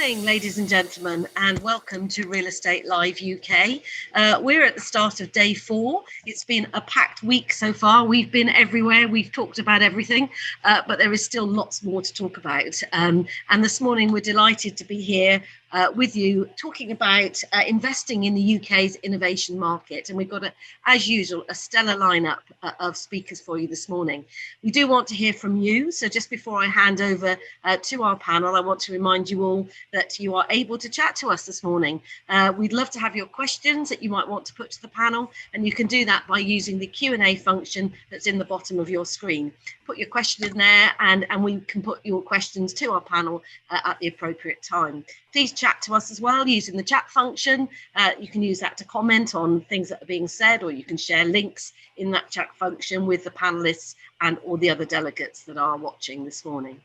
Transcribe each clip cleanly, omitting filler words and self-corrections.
Morning, ladies and gentlemen, and welcome to Real Estate Live UK. We're at the start of day 4. It's been a packed week so far. We've been everywhere. We've talked about everything, but there is still lots more to talk about. And this morning, we're delighted to be here with you talking about investing in the UK's innovation market. And we've got, as usual, a stellar lineup of speakers for you this morning. We do want to hear from you. So just before I hand over to our panel, I want to remind you all that you are able to chat to us this morning. We'd love to have your questions that you might want to put to the panel, and you can do that by using the Q&A function that's in the bottom of your screen. Put your question in there and we can put your questions to our panel at the appropriate time. Please chat to us as well using the chat function. You can use that to comment on things that are being said, or you can share links in that chat function with the panelists and all the other delegates that are watching this morning.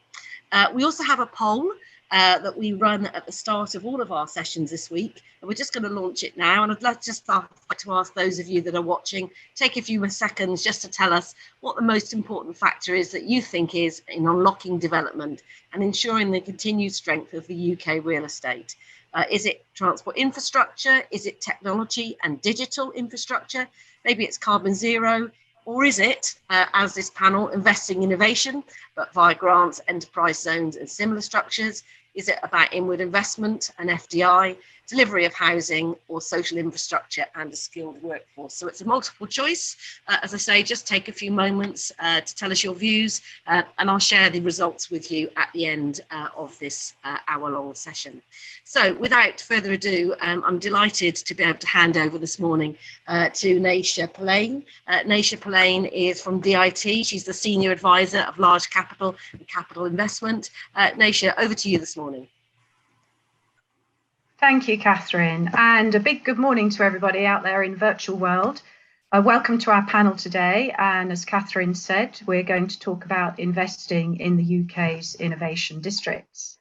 We also have a poll that we run at the start of all of our sessions this week, and we're just going to launch it now. And I'd like to ask those of you that are watching, take a few seconds just to tell us what the most important factor is that you think is in unlocking development and ensuring the continued strength of the UK real estate. Is it transport infrastructure? Is it technology and digital infrastructure? Maybe it's carbon zero. Or is it, as this panel, investing in innovation, but via grants, enterprise zones and similar structures? Is it about inward investment and FDI, delivery of housing, or social infrastructure and a skilled workforce? So it's a multiple choice. As I say, just take a few moments to tell us your views, and I'll share the results with you at the end of this hour-long session. So without further ado, I'm delighted to be able to hand over this morning to Naisha Polaine. Naisha Polaine is from DIT. She's the Senior Advisor of Large Capital and Capital Investment. Naisha, over to you this morning. Thank you, Catherine, and a big good morning to everybody out there in the virtual world. Welcome to our panel today, and as Catherine said, we're going to talk about investing in the UK's innovation districts.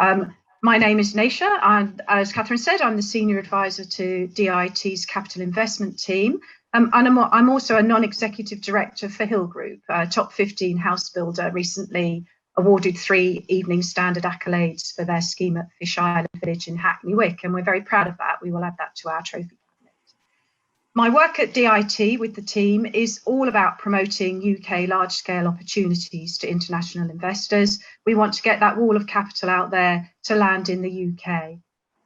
My name is Naisha, and as Catherine said, I'm the Senior Advisor to DIT's Capital Investment Team, and I'm also a Non-Executive Director for Hill Group, a top 15 house builder, recently awarded 3 Evening Standard accolades for their scheme at Fish Island Village in Hackney Wick, and we're very proud of that. We will add that to our trophy cabinet. My work at DIT with the team is all about promoting UK large-scale opportunities to international investors. We want to get that wall of capital out there to land in the UK.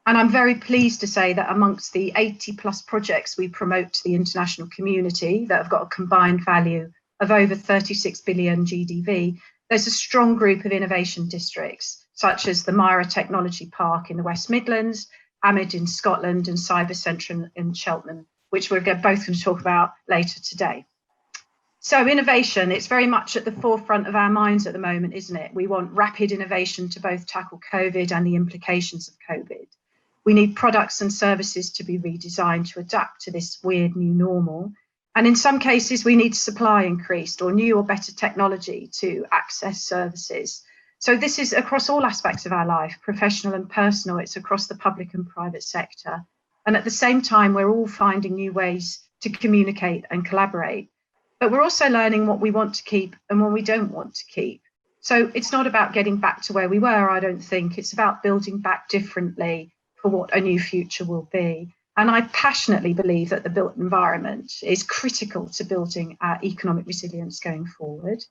And I'm very pleased to say that amongst the 80 plus projects we promote to the international community that have got a combined value of over 36 billion GDV, there's a strong group of innovation districts, such as the Myra Technology Park in the West Midlands, Amid in Scotland, and Cyber Centre in Cheltenham, which we're both going to talk about later today. So innovation, it's very much at the forefront of our minds at the moment, isn't it? We want rapid innovation to both tackle COVID and the implications of COVID. We need products and services to be redesigned to adapt to this weird new normal. And in some cases, we need supply increased or new or better technology to access services. So this is across all aspects of our life, professional and personal. It's across the public and private sector. And at the same time, we're all finding new ways to communicate and collaborate. But we're also learning what we want to keep and what we don't want to keep. So it's not about getting back to where we were, I don't think. It's about building back differently for what a new future will be. And I passionately believe that the built environment is critical to building our economic resilience going forward.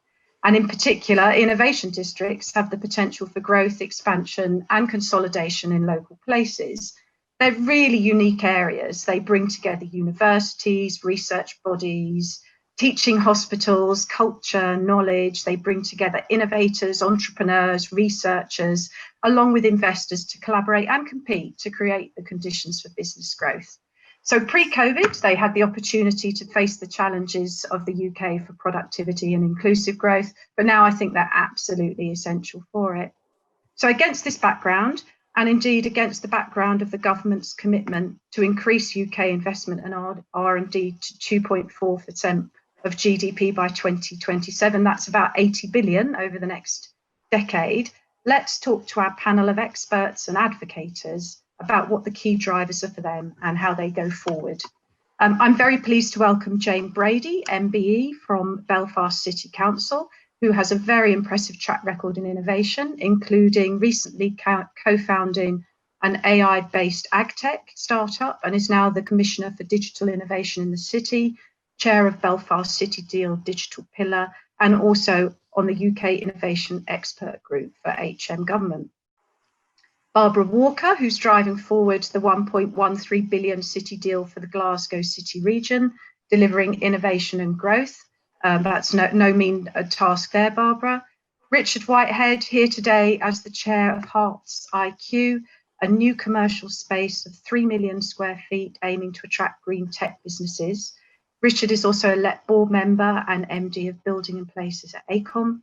And in particular, innovation districts have the potential for growth, expansion and consolidation in local places. They're really unique areas. They bring together universities, research bodies, teaching hospitals, culture, knowledge. They bring together innovators, entrepreneurs, researchers, along with investors to collaborate and compete to create the conditions for business growth. So pre-COVID, they had the opportunity to face the challenges of the UK for productivity and inclusive growth, but now I think they're absolutely essential for it. So against this background, and indeed against the background of the government's commitment to increase UK investment and R&D to 2.4% of GDP by 2027, that's about 80 billion over the next decade. Let's talk to our panel of experts and advocators about what the key drivers are for them and how they go forward. I'm very pleased to welcome Jayne Brady, MBE from Belfast City Council, who has a very impressive track record in innovation, including recently co-founding an AI-based agtech startup, and is now the Commissioner for Digital Innovation in the City, Chair of Belfast City Deal Digital Pillar, and also on the UK Innovation Expert Group for HM Government. Barbara Walker, who's driving forward the 1.13 billion city deal for the Glasgow City region, delivering innovation and growth. That's no mean task there, Barbara. Richard Whitehead, here today as the chair of Hearts IQ, a new commercial space of 3 million square feet aiming to attract green tech businesses. Richard is also a LEP board member and MD of Building and Places at ACOM.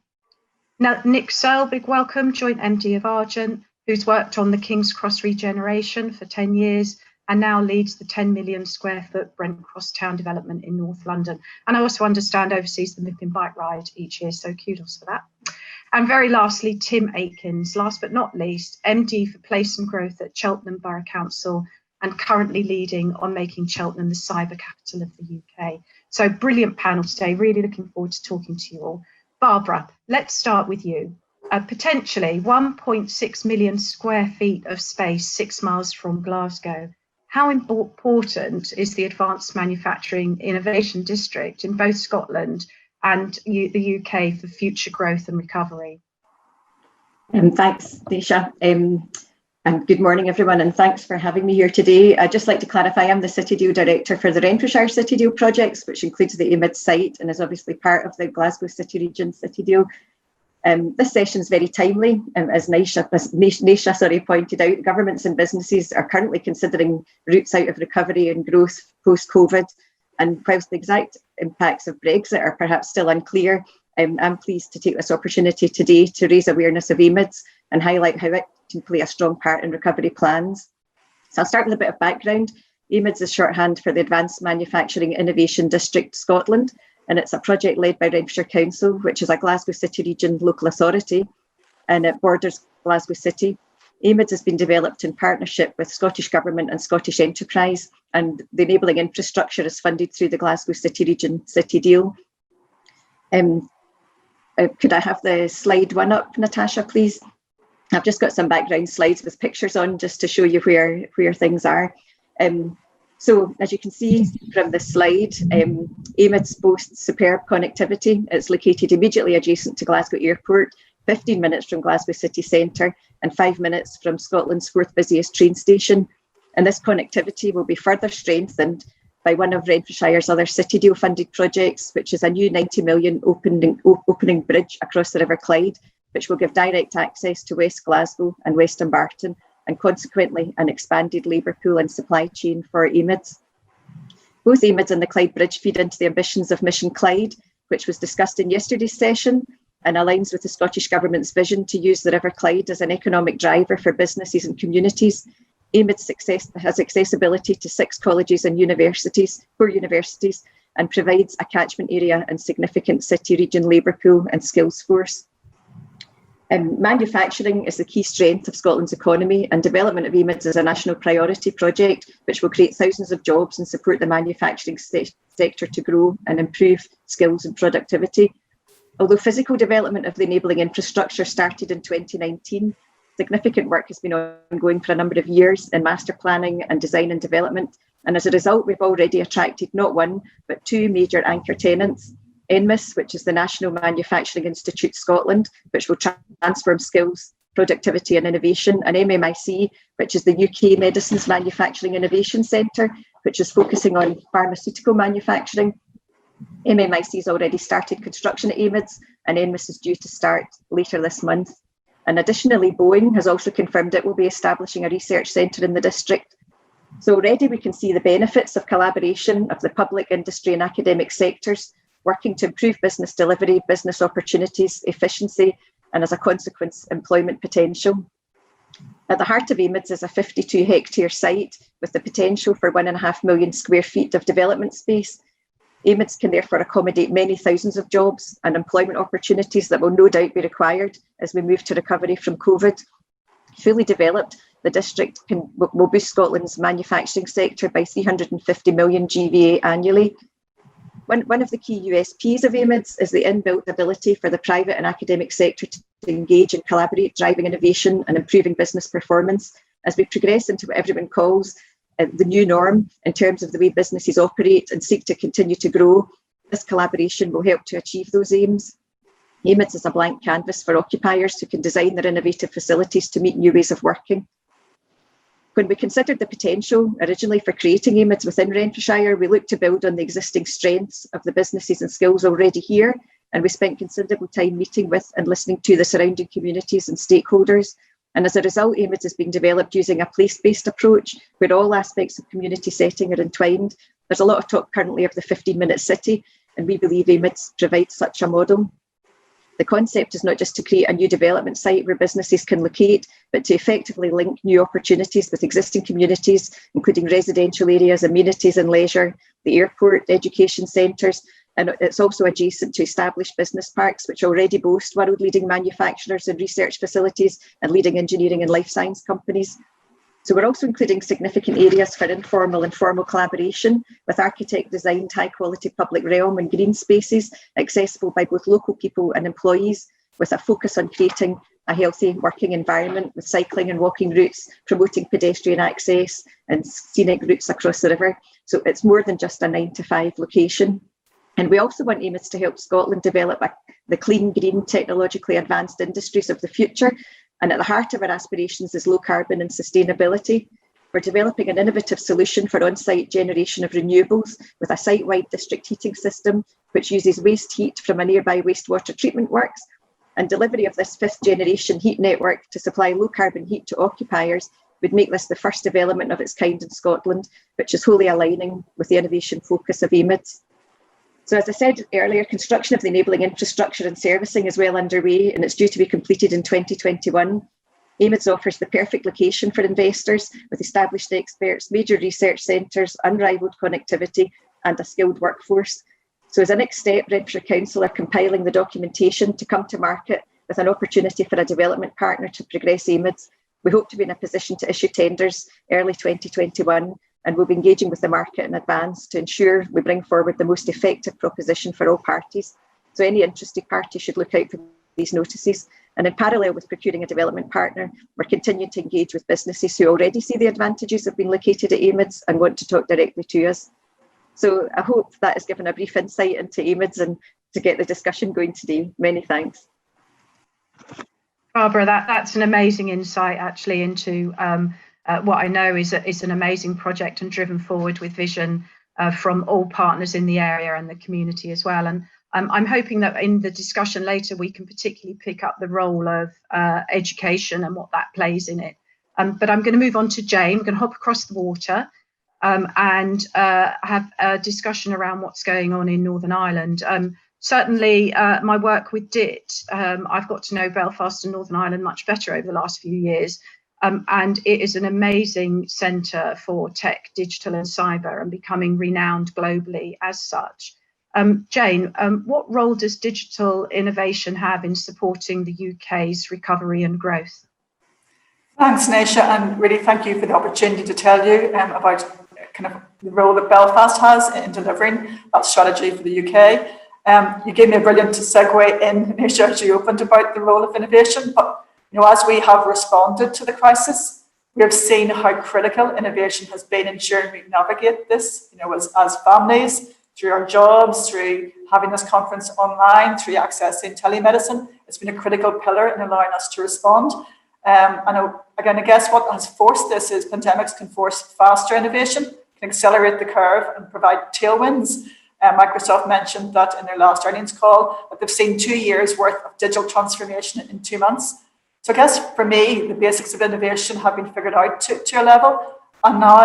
Now, Nick Searle, big welcome, joint MD of Argent, who's worked on the King's Cross regeneration for 10 years and now leads the 10 million square foot Brent Cross town development in North London. And I also understand oversees the Mippin bike ride each year, so kudos for that. And very lastly, Tim Aikins, last but not least, MD for Place and Growth at Cheltenham Borough Council and currently leading on making Cheltenham the cyber capital of the UK. So brilliant panel today, really looking forward to talking to you all. Barbara, let's start with you. Potentially 1.6 million square feet of space 6 miles from Glasgow. How important is the Advanced Manufacturing Innovation District in both Scotland and the UK for future growth and recovery? Thanks, Naisha. And good morning, everyone, and thanks for having me here today. I'd just like to clarify, I'm the City Deal Director for the Renfrewshire City Deal projects, which includes the AMID site and is obviously part of the Glasgow City Region City Deal. This session is very timely, as Naisha pointed out. Governments and businesses are currently considering routes out of recovery and growth post-COVID, and whilst the exact impacts of Brexit are perhaps still unclear, I'm pleased to take this opportunity today to raise awareness of AMIDs and highlight how it can play a strong part in recovery plans. So I'll start with a bit of background. AMIDs is shorthand for the Advanced Manufacturing Innovation District Scotland, and it's a project led by Renfrewshire Council, which is a Glasgow City Region local authority, and it borders Glasgow City. AMIDs has been developed in partnership with Scottish Government and Scottish Enterprise, and the enabling infrastructure is funded through the Glasgow City Region City Deal. Could I have the slide one up, Natasha, please? I've just got some background slides with pictures on just to show you where things are. So as you can see from this slide, AMIDs boasts superb connectivity. It's located immediately adjacent to Glasgow Airport, 15 minutes from Glasgow City Centre and 5 minutes from Scotland's 4th busiest train station. And this connectivity will be further strengthened by one of Renfrewshire's other City Deal funded projects, which is a new 90 million opening bridge across the River Clyde, which will give direct access to West Glasgow and West Dumbarton, and consequently an expanded labour pool and supply chain for AMIDs. Both AMIDs and the Clyde Bridge feed into the ambitions of Mission Clyde, which was discussed in yesterday's session and aligns with the Scottish Government's vision to use the River Clyde as an economic driver for businesses and communities. AMID has accessibility to 6 colleges and universities, 4 universities, and provides a catchment area and significant city region labour pool and skills force. Manufacturing is the key strength of Scotland's economy, and development of AMIDs is a national priority project which will create thousands of jobs and support the manufacturing sector to grow and improve skills and productivity. Although physical development of the enabling infrastructure started in 2019, significant work has been ongoing for a number of years in master planning and design and development. And as a result, we've already attracted not one, but 2 major anchor tenants. NMIS, which is the National Manufacturing Institute Scotland, which will transform skills, productivity and innovation, and MMIC, which is the UK Medicines Manufacturing Innovation Centre, which is focusing on pharmaceutical manufacturing. MMIC has already started construction at AMIDs, and NMIS is due to start later this month. And additionally, Boeing has also confirmed it will be establishing a research centre in the district. So already we can see the benefits of collaboration of the public, industry and academic sectors, working to improve business delivery, business opportunities, efficiency, and as a consequence, employment potential. At the heart of AMIDs is a 52-hectare site with the potential for 1.5 million square feet of development space. AMIDs can therefore accommodate many thousands of jobs and employment opportunities that will no doubt be required as we move to recovery from COVID. Fully developed, the district will boost Scotland's manufacturing sector by 350 million GVA annually. One of the key USPs of AMIDS is the inbuilt ability for the private and academic sector to engage and collaborate, driving innovation and improving business performance. As we progress into what everyone calls the new norm in terms of the way businesses operate and seek to continue to grow, this collaboration will help to achieve those aims. AMIDS is a blank canvas for occupiers who can design their innovative facilities to meet new ways of working. When we considered the potential originally for creating AMIDS within Renfrewshire, we looked to build on the existing strengths of the businesses and skills already here, and we spent considerable time meeting with and listening to the surrounding communities and stakeholders. And as a result, AMIDS is being developed using a place-based approach where all aspects of community setting are entwined. There's a lot of talk currently of the 15-minute city, and we believe AMIDS provides such a model. The concept is not just to create a new development site where businesses can locate, but to effectively link new opportunities with existing communities, including residential areas, amenities and leisure, the airport, education centres, and it's also adjacent to established business parks, which already boast world-leading manufacturers and research facilities and leading engineering and life science companies. So we're also including significant areas for informal and formal collaboration with architect-designed high-quality public realm and green spaces accessible by both local people and employees, with a focus on creating a healthy working environment with cycling and walking routes, promoting pedestrian access and scenic routes across the river. So it's more than just a 9-to-5 location. And we also want AMIDS to help Scotland develop the clean, green, technologically advanced industries of the future. And at the heart of our aspirations is low carbon and sustainability. We're developing an innovative solution for on-site generation of renewables with a site-wide district heating system, which uses waste heat from a nearby wastewater treatment works. And delivery of this 5th generation heat network to supply low carbon heat to occupiers would make this the first development of its kind in Scotland, which is wholly aligning with the innovation focus of AMIDS. So as I said earlier, construction of the enabling infrastructure and servicing is well underway, and it's due to be completed in 2021. AMIDS offers the perfect location for investors with established experts, major research centres, unrivalled connectivity and a skilled workforce. So as a next step, Renfrewshire Council are compiling the documentation to come to market with an opportunity for a development partner to progress AMIDS. We hope to be in a position to issue tenders early 2021, and we'll be engaging with the market in advance to ensure we bring forward the most effective proposition for all parties. So any interested party should look out for these notices. And in parallel with procuring a development partner, we're continuing to engage with businesses who already see the advantages of being located at AMIDS and want to talk directly to us. So I hope that has given a brief insight into AMIDS and to get the discussion going today. Many thanks. Barbara, that's an amazing insight actually into what I know is an amazing project and driven forward with vision from all partners in the area and the community as well. And I'm hoping that in the discussion later, we can particularly pick up the role of education and what that plays in it. But I'm going to move on to Jayne. We're going to hop across the water and have a discussion around what's going on in Northern Ireland. Certainly, my work with DIT, I've got to know Belfast and Northern Ireland much better over the last few years. And it is an amazing centre for tech, digital and cyber and becoming renowned globally as such. Jayne, what role does digital innovation have in supporting the UK's recovery and growth? Thanks, Naisha, and really thank you for the opportunity to tell you about kind of the role that Belfast has in delivering that strategy for the UK. You gave me a brilliant segue in, Naisha, as you opened about the role of innovation, but as we have responded to the crisis, we have seen how critical innovation has been ensuring we navigate this, as families, through our jobs, through having this conference online, through accessing telemedicine. It's been a critical pillar in allowing us to respond. And again, I guess what has forced this is pandemics can force faster innovation, can accelerate the curve and provide tailwinds. Microsoft mentioned that in their last earnings call, that they've seen 2 years worth of digital transformation in 2 months. So I guess for me, the basics of innovation have been figured out to a level. And now,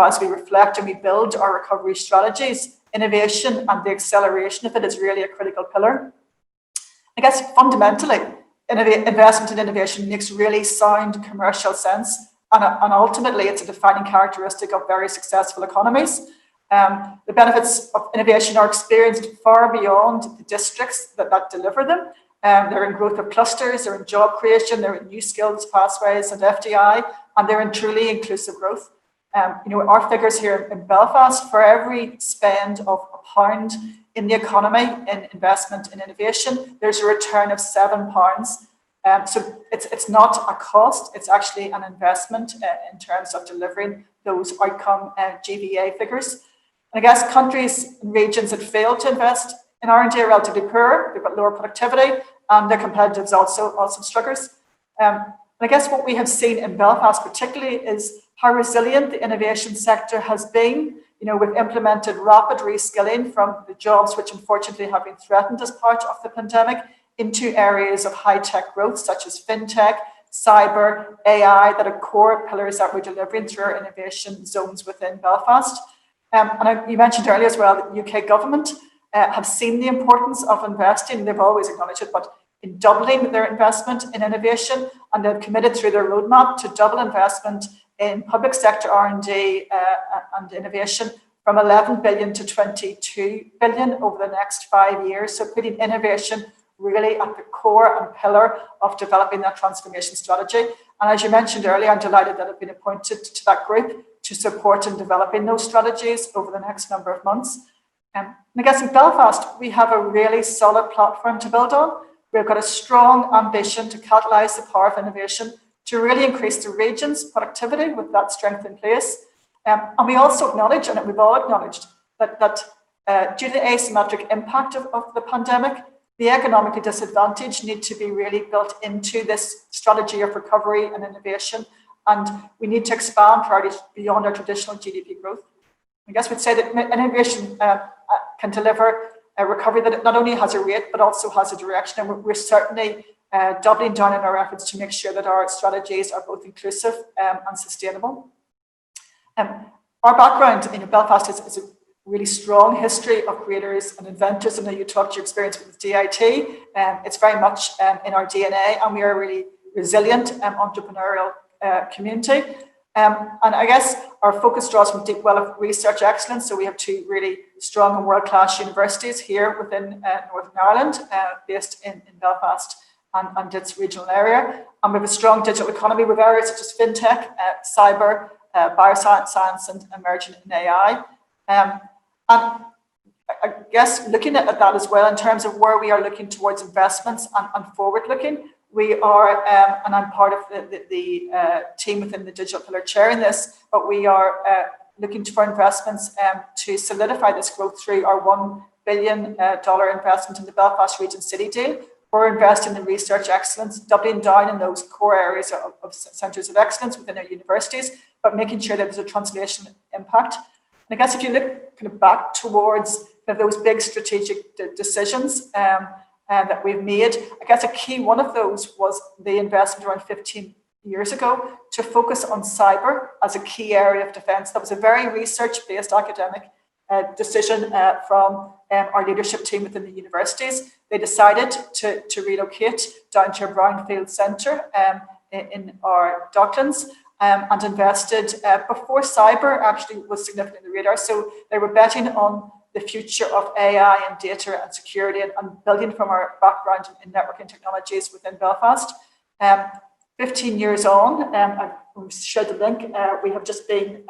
as we reflect and we build our recovery strategies, innovation and the acceleration of it is really a critical pillar. I guess fundamentally, investment in innovation makes really sound commercial sense. And ultimately, it's a defining characteristic of very successful economies. The benefits of innovation are experienced far beyond the districts that deliver them. They're in growth of clusters, they're in job creation, they're in new skills pathways and FDI, and they're in truly inclusive growth. Our figures here in Belfast, for every spend of £1 in the economy, in investment in innovation, there's a return of £7. So it's not a cost, it's actually an investment in terms of delivering those outcome GVA figures. And I guess countries and regions that fail to invest in R&D are relatively poor, they've got lower productivity, and their competitiveness also struggles. And I guess what we have seen in Belfast particularly is how resilient the innovation sector has been. You know, we've implemented rapid reskilling from the jobs which unfortunately have been threatened as part of the pandemic into areas of high-tech growth, such as fintech, cyber, AI, that are core pillars that we're delivering through our innovation zones within Belfast. You mentioned earlier as well that the UK government have seen the importance of investing. They've always acknowledged it, but in doubling their investment in innovation, and they've committed through their roadmap to double investment in public sector R&D and innovation from 11 billion to 22 billion over the next 5 years. So putting innovation really at the core and pillar of developing that transformation strategy. And as you mentioned earlier, I'm delighted that I've been appointed to that group to support in developing those strategies over the next number of months. And I guess in Belfast, we have a really solid platform to build on. We've got a strong ambition to catalyse the power of innovation to really increase the region's productivity with that strength in place. And we also acknowledge, and we've all acknowledged, that due to the asymmetric impact of the pandemic, the economically disadvantaged need to be really built into this strategy of recovery and innovation. And we need to expand priorities beyond our traditional GDP growth. I guess we'd say that innovation can deliver a recovery that not only has a rate, but also has a direction. And we're certainly doubling down on our efforts to make sure that our strategies are both inclusive and sustainable. Our background in Belfast is a really strong history of creators and inventors, and you talked your experience with DIT. It's very much in our DNA, and we are a really resilient entrepreneurial community. And I guess our focus draws from a deep well of research excellence. So we have two really strong and world-class universities here within Northern Ireland, based in Belfast and its regional area. And we have a strong digital economy with areas such as fintech, cyber, bioscience, and emerging in AI. And I guess looking at that as well in terms of where we are looking towards investments and forward-looking, we are, and I'm part of the team within the digital pillar chairing this, but we are looking for investments to solidify this growth through our $1 billion investment in the Belfast Region City deal. We're investing in research excellence, doubling down in those core areas of centres of excellence within our universities, but making sure that there's a translation impact. And I guess if you look kind of back towards those big strategic decisions that we've made, I guess a key one of those was the investment around 15 years ago to focus on cyber as a key area of defence. That was a very research-based academic decision from our leadership team within the universities. They decided to relocate down to a brownfield centre in our Docklands and invested before cyber actually was significant in the radar. So they were betting on the future of AI and data and security and building from our background in networking technologies within Belfast. 15 years on, I shared the link, we have just been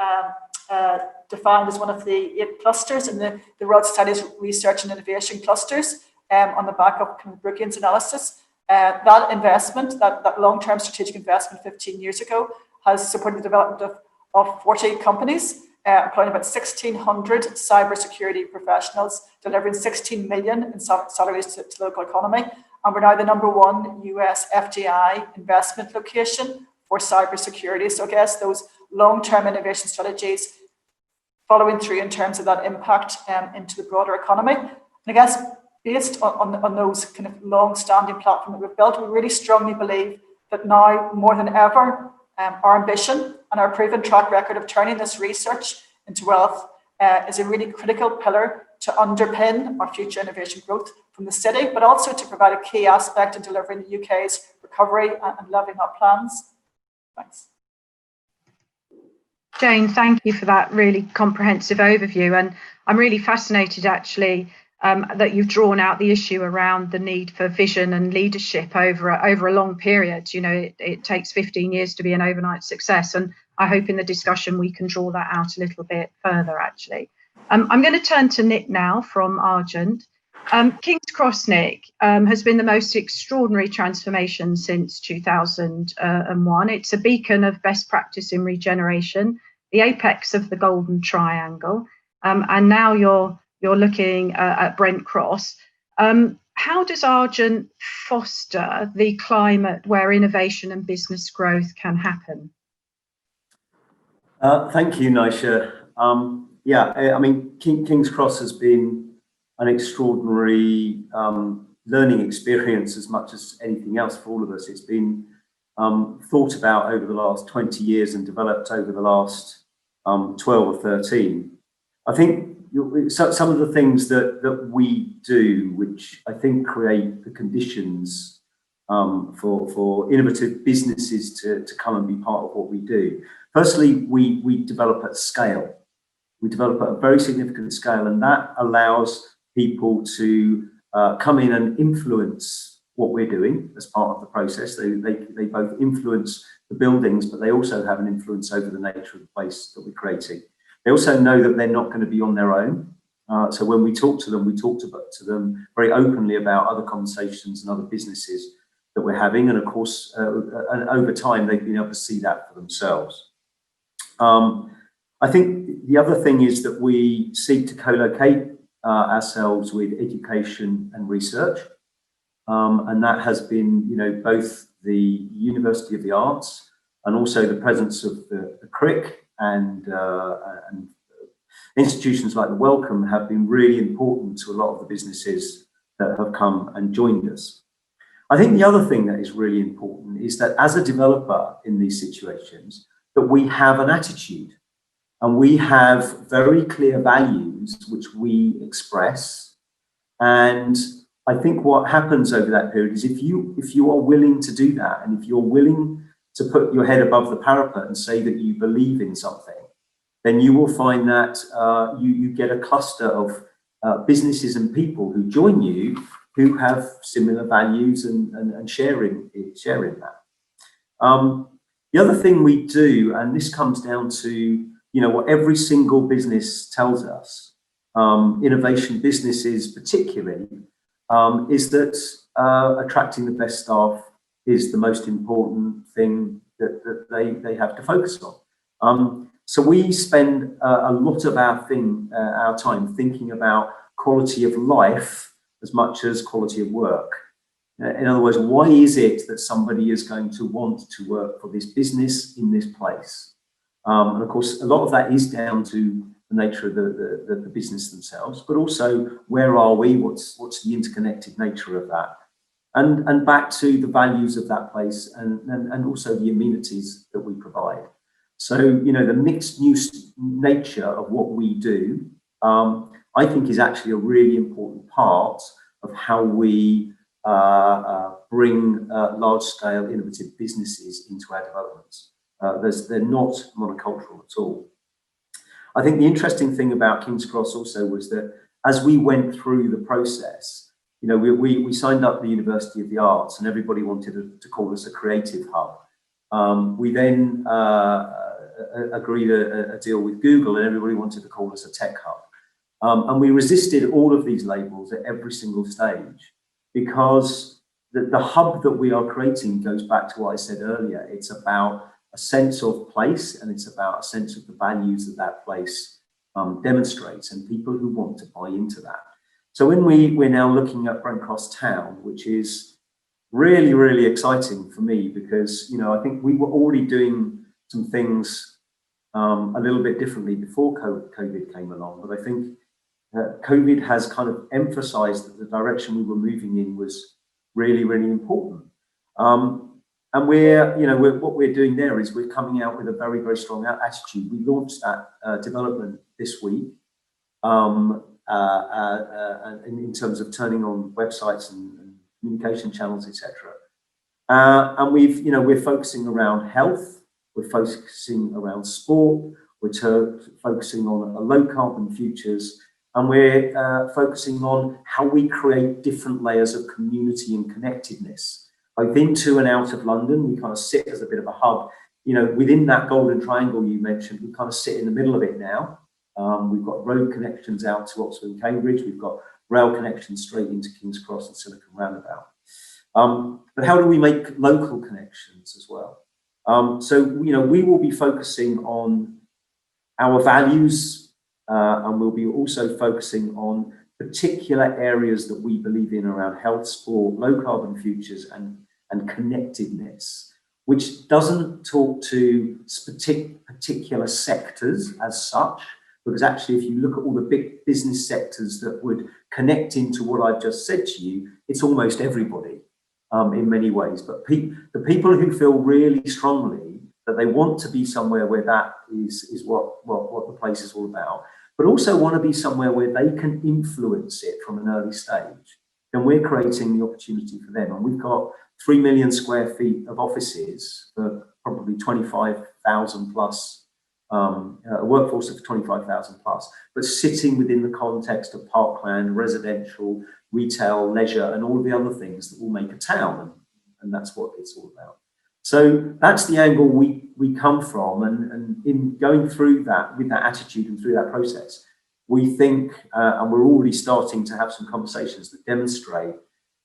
defined as one of the 8 clusters in the Royal Society's Research and Innovation clusters on the back of kind of Brookings analysis. That investment, that long-term strategic investment 15 years ago, has supported the development of 40 companies, employing about 1,600 cybersecurity professionals, delivering 16 million in salaries to the local economy. And we're now the #1 US FDI investment location for cybersecurity. So I guess those long-term innovation strategies following through in terms of that impact into the broader economy. And I guess based on those kind of long-standing platforms that we've built, we really strongly believe that now more than ever, our ambition and our proven track record of turning this research into wealth is a really critical pillar to underpin our future innovation growth from the city, but also to provide a key aspect in delivering the UK's recovery and levelling up plans. Thanks. Jayne, thank you for that really comprehensive overview. And I'm really fascinated actually that you've drawn out the issue around the need for vision and leadership over a long period. You know, it takes 15 years to be an overnight success. And I hope in the discussion we can draw that out a little bit further, actually. I'm going to turn to Nick now from Argent. King's Cross, Nick, has been the most extraordinary transformation since 2001. It's a beacon of best practice in regeneration, the apex of the Golden Triangle, and now you're looking at Brent Cross. How does Argent foster the climate where innovation and business growth can happen? Thank you, Naisha. I mean, King's Cross has been an extraordinary learning experience as much as anything else for all of us. It's been thought about over the last 20 years and developed over the last 12 or 13. I think some of the things that we do, which I think create the conditions for innovative businesses to come and be part of what we do. Firstly, we develop at scale. We develop at a very significant scale, and that allows people to come in and influence what we're doing as part of the process. They both influence the buildings, but they also have an influence over the nature of the place that we're creating. They also know that they're not going to be on their own. So when we talk to them, we talk to them very openly about other conversations and other businesses that we're having. And of course, and over time, they've been able to see that for themselves. I think the other thing is that we seek to co-locate ourselves with education and research. And that has been, both the University of the Arts and also the presence of the CRIC and institutions like the Wellcome have been really important to a lot of the businesses that have come and joined us. I think the other thing that is really important is that as a developer in these situations, that we have an attitude and we have very clear values which we express. And I think what happens over that period is if you are willing to do that, and if you're willing to put your head above the parapet and say that you believe in something, then you will find that you get a cluster of businesses and people who join you who have similar values and sharing that. The other thing we do, and this comes down to what every single business tells us, innovation businesses particularly, is that attracting the best staff is the most important thing that they have to focus on. So we spend a lot of our time thinking about quality of life as much as quality of work. In other words, why is it that somebody is going to want to work for this business in this place? And of course, a lot of that is down to the nature of the business themselves, but also where are we? What's the interconnected nature of that? And back to the values of that place and also the amenities that we provide. So, the mixed use nature of what we do, I think is actually a really important part of how we bring large-scale innovative businesses into our developments. They're not monocultural at all. I think the interesting thing about King's Cross also was that as we went through the process, we signed up the University of the Arts and everybody wanted to call us a creative hub. We then agreed a deal with Google and everybody wanted to call us a tech hub. And we resisted all of these labels at every single stage because the hub that we are creating goes back to what I said earlier. It's about a sense of place and it's about a sense of the values that place demonstrates and people who want to buy into that. So when we're now looking at Brent Cross Town, which is really, really exciting for me because, I think we were already doing some things a little bit differently before COVID came along, but I think COVID has kind of emphasized that the direction we were moving in was really, really important. And what we're doing there is we're coming out with a very, very strong attitude. We launched that development this week in terms of turning on websites and communication channels, etc. And we're focusing around health, we're focusing around sport, we're focusing on low carbon futures, and we're focusing on how we create different layers of community and connectedness. Both into and out of London, we kind of sit as a bit of a hub. Within that golden triangle you mentioned, we kind of sit in the middle of it now. We've got road connections out to Oxford and Cambridge. We've got rail connections straight into King's Cross and Silicon Roundabout. But how do we make local connections as well? So, we will be focusing on our values, and we'll be also focusing on particular areas that we believe in around health, sport, low carbon futures, and connectedness, which doesn't talk to particular sectors as such, because actually, if you look at all the big business sectors that would connect into what I've just said to you, it's almost everybody in many ways. But the people who feel really strongly that they want to be somewhere where that is what the place is all about, but also want to be somewhere where they can influence it from an early stage, then we're creating the opportunity for them. And we've got 3 million square feet of offices for probably 25,000 plus, a workforce of 25,000 plus, but sitting within the context of parkland, residential, retail, leisure, and all of the other things that will make a town. And that's what it's all about. So that's the angle we come from, and in going through that with that attitude and through that process, we think, and we're already starting to have some conversations that demonstrate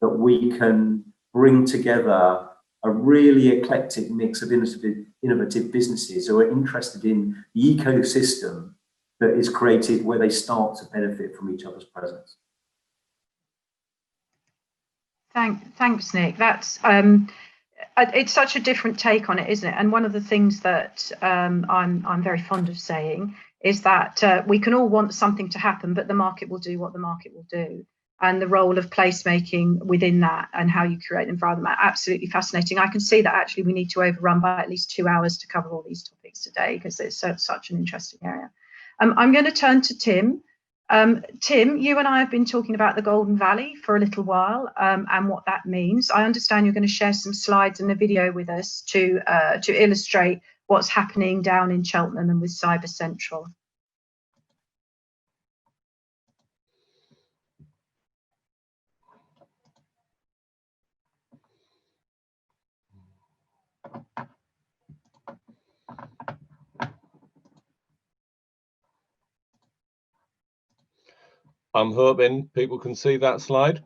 that we can bring together a really eclectic mix of innovative businesses who are interested in the ecosystem that is created where they start to benefit from each other's presence. Thanks, Nick. That's it's such a different take on it, isn't it? And one of the things that I'm very fond of saying is that we can all want something to happen, but the market will do what the market will do. And the role of placemaking within that and how you create an environment, absolutely fascinating. I can see that actually we need to overrun by at least 2 hours to cover all these topics today because it's such an interesting area. I'm going to turn to Tim. Tim, you and I have been talking about the Golden Valley for a little while and what that means. I understand you're going to share some slides and a video with us to illustrate what's happening down in Cheltenham and with Cyber Central. I'm hoping people can see that slide.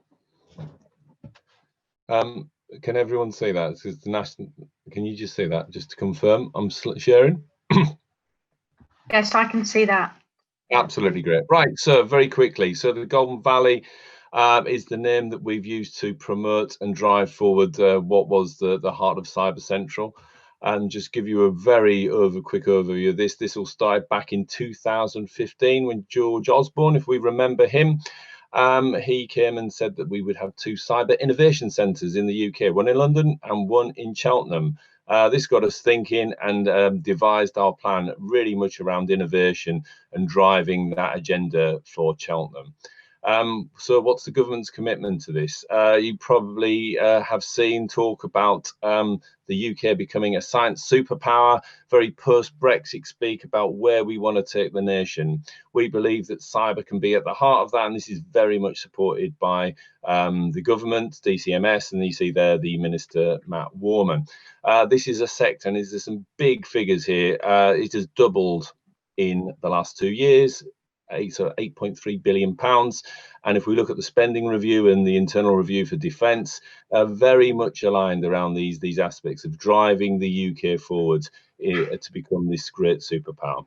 Can everyone see that? It's the national. Can you just see that? Just to confirm, I'm sharing. Yes, I can see that. Absolutely great. Right. So very quickly. So the Golden Valley is the name that we've used to promote and drive forward what was the heart of Cyber Central. And just give you a very quick overview of this. This all started back in 2015 when George Osborne, if we remember him, he came and said that we would have 2 cyber innovation centres in the UK, one in London and one in Cheltenham. This got us thinking and devised our plan really much around innovation and driving that agenda for Cheltenham. So what's the government's commitment to this? You probably have seen talk about the UK becoming a science superpower, very post-Brexit speak about where we want to take the nation. We believe that cyber can be at the heart of that, and this is very much supported by the government, DCMS, and you see there the Minister, Matt Warman. This is a sector, and there's some big figures here. It has doubled in the last 2 years. So £8.3 billion. And if we look at the spending review and the internal review for defence, very much aligned around these aspects of driving the UK forward to become this great superpower.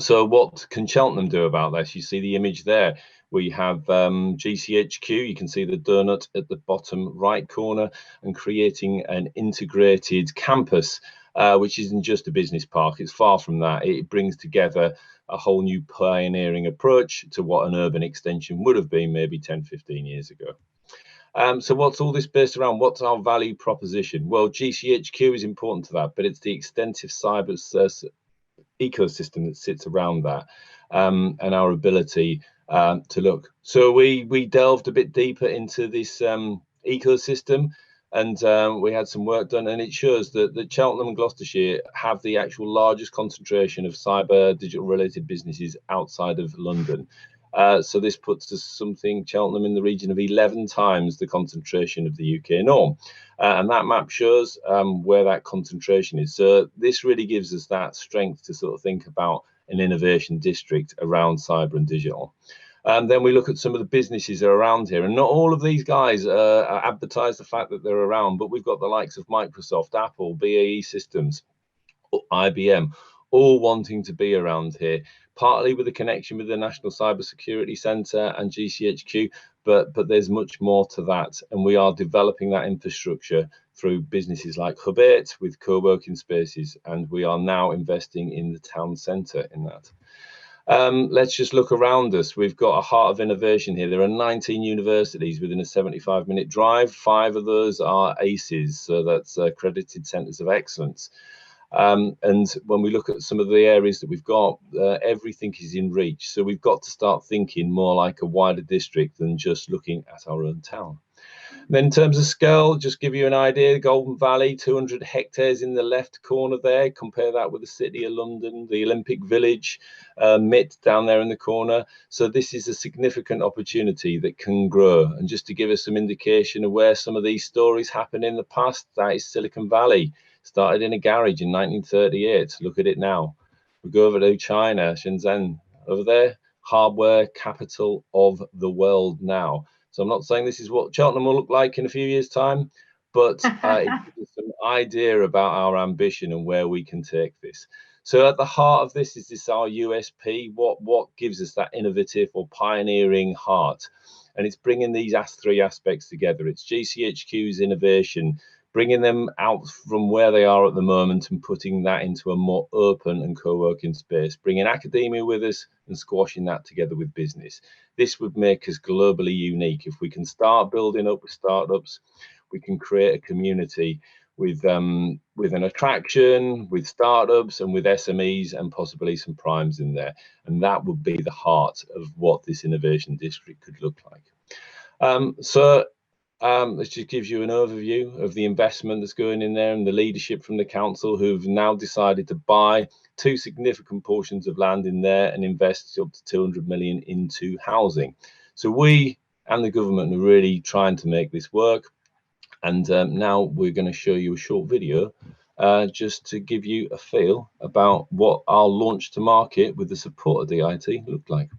So what can Cheltenham do about this? You see the image there. We have GCHQ, you can see the donut at the bottom right corner, and creating an integrated campus, which isn't just a business park. It's far from that. It brings together a whole new pioneering approach to what an urban extension would have been maybe 10, 15 years ago. So what's all this based around? What's our value proposition? Well, GCHQ is important to that, but it's the extensive cyber ecosystem that sits around that, and our ability to look. So we delved a bit deeper into this ecosystem, and we had some work done, and it shows that Cheltenham and Gloucestershire have the actual largest concentration of cyber digital related businesses outside of London. So this puts us Cheltenham in the region of 11 times the concentration of the UK norm. And that map shows where that concentration is. So this really gives us that strength to sort of think about an innovation district around cyber and digital. Then we look at some of the businesses that are around here, and not all of these guys advertise the fact that they're around, but we've got the likes of Microsoft, Apple, BAE Systems, IBM, all wanting to be around here, partly with a connection with the National Cyber Security Centre and GCHQ, but there's much more to that, and we are developing that infrastructure through businesses like Hub8 with co-working spaces, and we are now investing in the town centre in that. Let's just look around us. We've got a heart of innovation here. There are 19 universities within a 75-minute drive. 5 of those are ACEs, so that's accredited centres of excellence. And when we look at some of the areas that we've got, everything is in reach. So we've got to start thinking more like a wider district than just looking at our own town. Then in terms of scale, just give you an idea, Golden Valley, 200 hectares in the left corner there. Compare that with the City of London, the Olympic Village, MIT down there in the corner. So this is a significant opportunity that can grow. And just to give us some indication of where some of these stories happened in the past, that is Silicon Valley. Started in a garage in 1938. Look at it now. We go over to China, Shenzhen, over there, hardware capital of the world now. So I'm not saying this is what Cheltenham will look like in a few years' time, but it gives us an idea about our ambition and where we can take this. So at the heart of this is our USP, what gives us that innovative or pioneering heart. And it's bringing these 3 aspects together. It's GCHQ's innovation, bringing them out from where they are at the moment and putting that into a more open and co-working space, bringing academia with us and squashing that together with business. This would make us globally unique. If we can start building up with startups, we can create a community with an attraction, with startups and with SMEs and possibly some primes in there. And that would be the heart of what this innovation district could look like. This just gives you an overview of the investment that's going in there and the leadership from the council, who've now decided to buy 2 significant portions of land in there and invest up to 200 million into housing. So we and the government are really trying to make this work. And now we're going to show you a short video just to give you a feel about what our launch to market with the support of DIT looked like.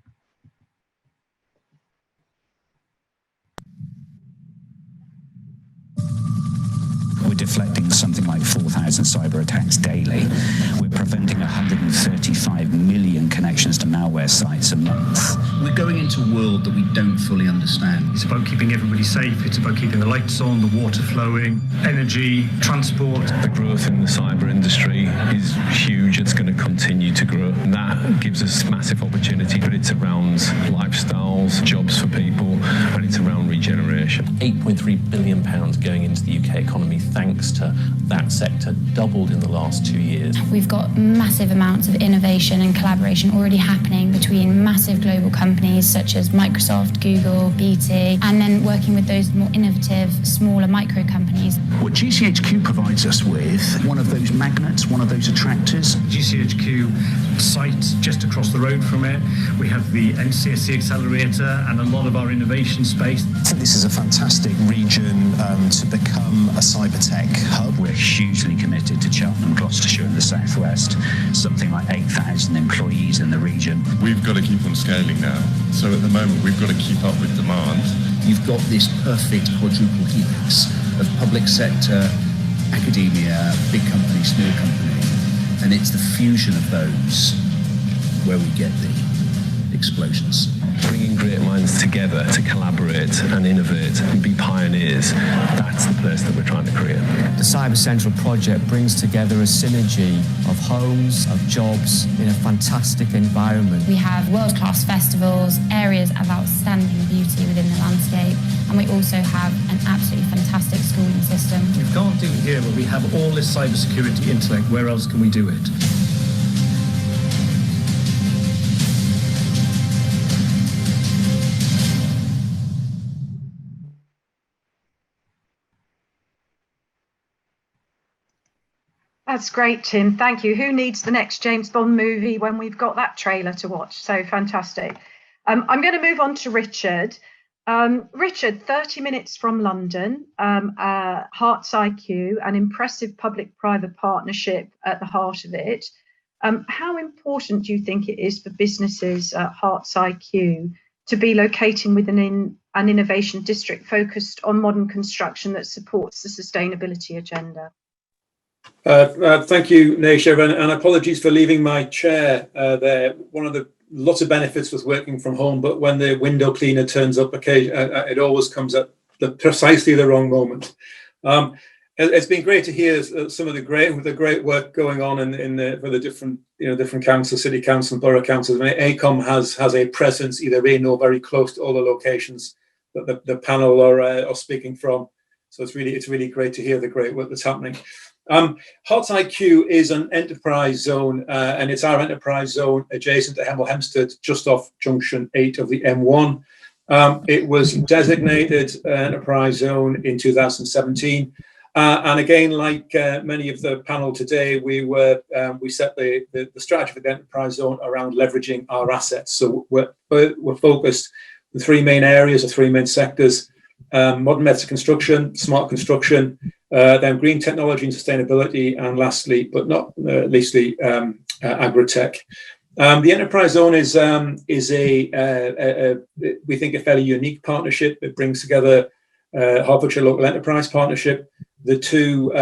We're deflecting something like 4,000 cyber attacks daily. We're preventing 135 million connections to malware sites a month. We're going into a world that we don't fully understand. It's about keeping everybody safe. It's about keeping the lights on, the water flowing, energy, transport. The growth in the cyber industry is huge. It's going to continue to grow. And that gives us massive opportunity, but it's around lifestyles, jobs for people, and it's around regeneration. £8.3 billion going into the UK economy thanks to that sector, doubled in the last 2 years. We've got massive amounts of innovation and collaboration already happening between massive global companies such as Microsoft, Google, BT, and then working with those more innovative, smaller micro companies. What GCHQ provides us with, one of those magnets, one of those attractors. GCHQ site just across the road from it. We have the NCSC accelerator and a lot of our innovation space. I think this is a fantastic region to become a cyber tech hub. We're hugely committed to Cheltenham, Gloucestershire and the southwest, something like 8,000 employees in the region. We've got to keep on scaling now. So at the moment, we've got to keep up with demand. You've got this perfect quadruple helix of public sector, academia, big company, small company, and it's the fusion of those where we get the explosions. Bringing great minds together to collaborate and innovate and be pioneers, that's the place that we're trying to create. The Cyber Central project brings together a synergy of homes, of jobs in a fantastic environment. We have world-class festivals, areas of outstanding beauty within the landscape, and we also have an absolutely fantastic schooling system. We can't do it here, but we have all this cybersecurity intellect. Where else can we do it? That's great, Tim. Thank you. Who needs the next James Bond movie when we've got that trailer to watch? So fantastic. I'm going to move on to Richard. Richard, 30 minutes from London, Hearts IQ, an impressive public-private partnership at the heart of it. How important do you think it is for businesses at Hearts IQ to be locating within an innovation district focused on modern construction that supports the sustainability agenda? Thank you, Naisha, and apologies for leaving my chair there. One of the lots of benefits with working from home, but when the window cleaner turns up, it always comes at precisely the wrong moment. It's been great to hear some of the great work going on for the different councils, city council, and borough councils. I mean, ACOM has a presence either in or very close to all the locations that the panel are speaking from. So it's really great to hear the great work that's happening. Hearts IQ is an enterprise zone, and it's our enterprise zone adjacent to Hemel Hempstead, just off junction 8 of the M1. It was designated enterprise zone in 2017. And again, like many of the panel today, we set the strategy for the enterprise zone around leveraging our assets. So we're focused on 3 main areas or 3 main sectors: modern methods of construction, smart construction, then green technology and sustainability, and lastly, but not leastly, agri-tech. The enterprise zone is we think a fairly unique partnership. It brings together Hertfordshire Local Enterprise Partnership, the 2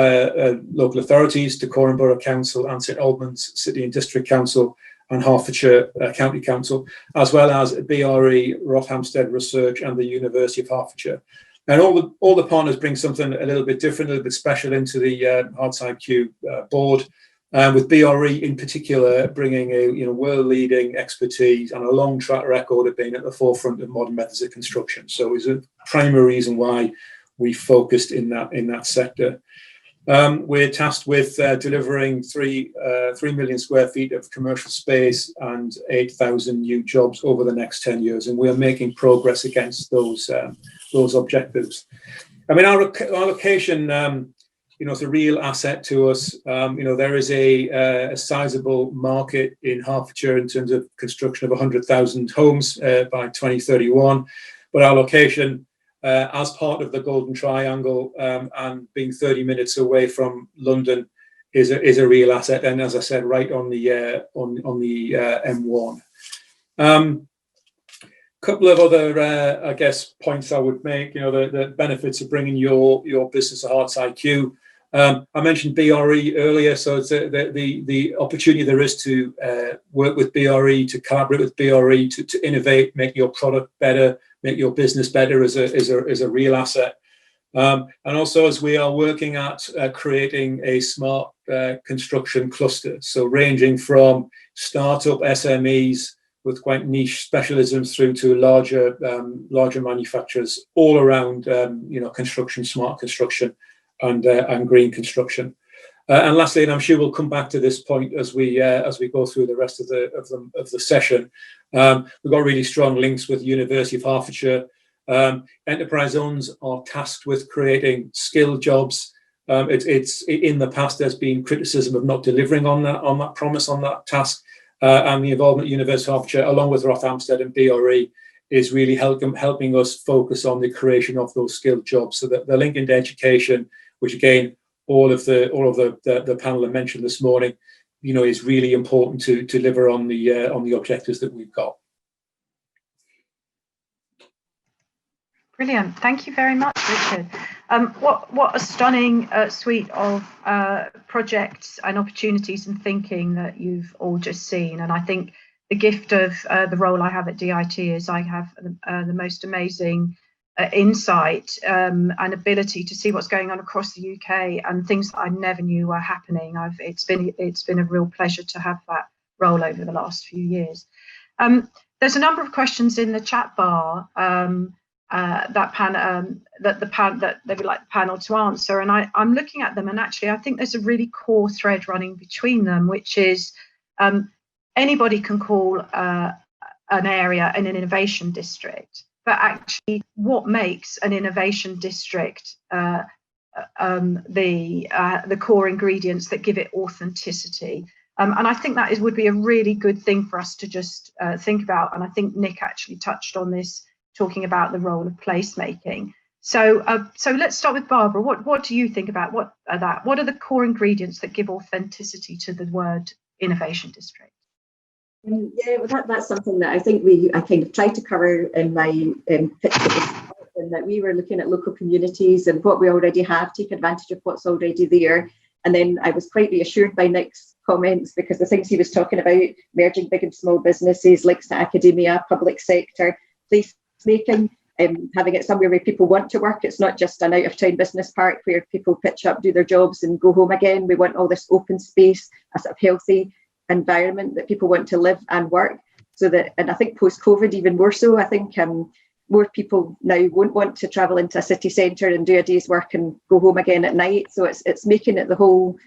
local authorities, Dacorum Borough Council and St Albans City and District Council, and Hertfordshire County Council, as well as BRE, Rothamsted Research, and the University of Hertfordshire. And all the partners bring something a little bit different, a little bit special into the Hearts IQ board, with BRE in particular bringing a world-leading expertise and a long track record of being at the forefront of modern methods of construction. So it's a primary reason why we focused in that sector. We're tasked with delivering 3 million square feet of commercial space and 8,000 new jobs over the next 10 years, and we are making progress against those objectives. I mean, our location, is a real asset to us. There is a sizable market in Hertfordshire in terms of construction of 100,000 homes by 2031, but our location, as part of the Golden Triangle, and being 30 minutes away from London, is a real asset. And as I said, right on the M1. Couple of other, points I would make. The benefits of bringing your business to Hearts IQ. I mentioned BRE earlier, so it's the opportunity there is to work with BRE, to collaborate with BRE, to innovate, make your product better, make your business better is a real asset. And also, as we are working at creating a smart construction cluster, so ranging from startup SMEs with quite niche specialisms through to larger manufacturers all around construction, smart construction, and green construction. And lastly, and I'm sure we'll come back to this point as we go through the rest of the session, we've got really strong links with the University of Hertfordshire. Enterprise zones are tasked with creating skilled jobs. It's in the past there's been criticism of not delivering on that promise, on that task, and the involvement of University of Hertfordshire, along with Rothamsted and BRE, is really helping us focus on the creation of those skilled jobs. So that the link into education, which again, all of the panel I mentioned this morning, is really important to deliver on the objectives that we've got. Brilliant. Thank you very much, Richard. What a stunning suite of projects and opportunities and thinking that you've all just seen. And I think the gift of the role I have at DIT is I have the most amazing insight and ability to see what's going on across the UK and things that I never knew were happening. It's been a real pleasure to have that role over the last few years. There's a number of questions in the chat bar that they would like the panel to answer, and I'm looking at them, and actually I think there's a really core thread running between them, which is anybody can call an area an innovation district, but actually what makes an innovation district the core ingredients that give it authenticity. And I think that would be a really good thing for us to just think about, and I think Nick actually touched on this, talking about the role of placemaking. So let's start with Barbara. What do you think about what are the core ingredients that give authenticity to the word innovation district? Yeah, well, that's something that I think I kind of tried to cover in my pitch, and that we were looking at local communities and what we already have, take advantage of what's already there. And then I was quite reassured by Nick's comments, because the things he was talking about, merging big and small businesses, links to academia, public sector, place making, having it somewhere where people want to work. It's not just an out-of-town business park where people pitch up, do their jobs and go home again. We want all this open space, a sort of healthy environment that people want to live and work. So that, and I think post-COVID even more so, I think more people now won't want to travel into a city centre and do a day's work and go home again at night. So it's making it the whole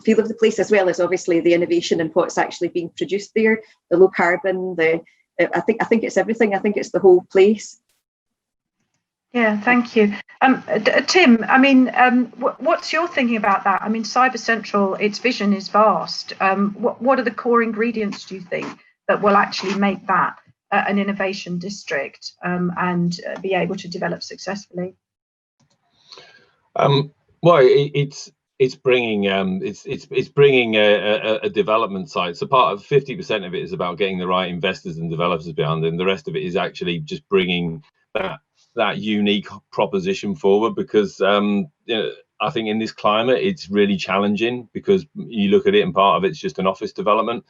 feel of the place, as well as obviously the innovation and what's actually being produced there, the low carbon, I think it's everything. I think it's the whole place. Yeah, thank you. Tim, I mean, what's your thinking about that? I mean, Cyber Central, its vision is vast. What are the core ingredients, do you think, that will actually make that an innovation district and be able to develop successfully? Well, it's bringing a development site. So part of 50% of it is about getting the right investors and developers behind it, and the rest of it is actually just bringing that unique proposition forward, because I think in this climate it's really challenging, because you look at it and part of it's just an office development,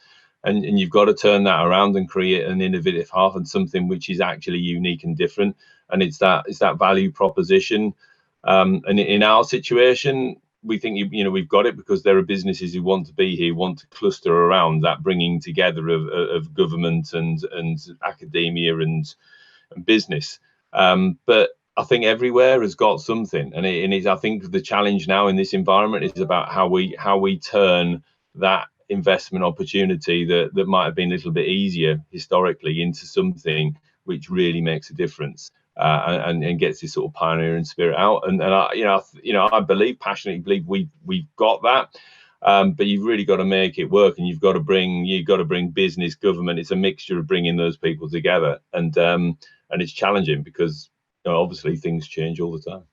and you've got to turn that around and create an innovative hub and something which is actually unique and different. And it's that value proposition. And in our situation, we think we've got it, because there are businesses who want to be here, want to cluster around that bringing together of government and academia and business. But I think everywhere has got something, and I think the challenge now in this environment is about how we turn that investment opportunity that might have been a little bit easier historically into something which really makes a difference, and gets this sort of pioneering spirit out. And I passionately believe we've got that. But you've really got to make it work, and you've got to bring business, government. It's a mixture of bringing those people together, and it's challenging because obviously things change all the time.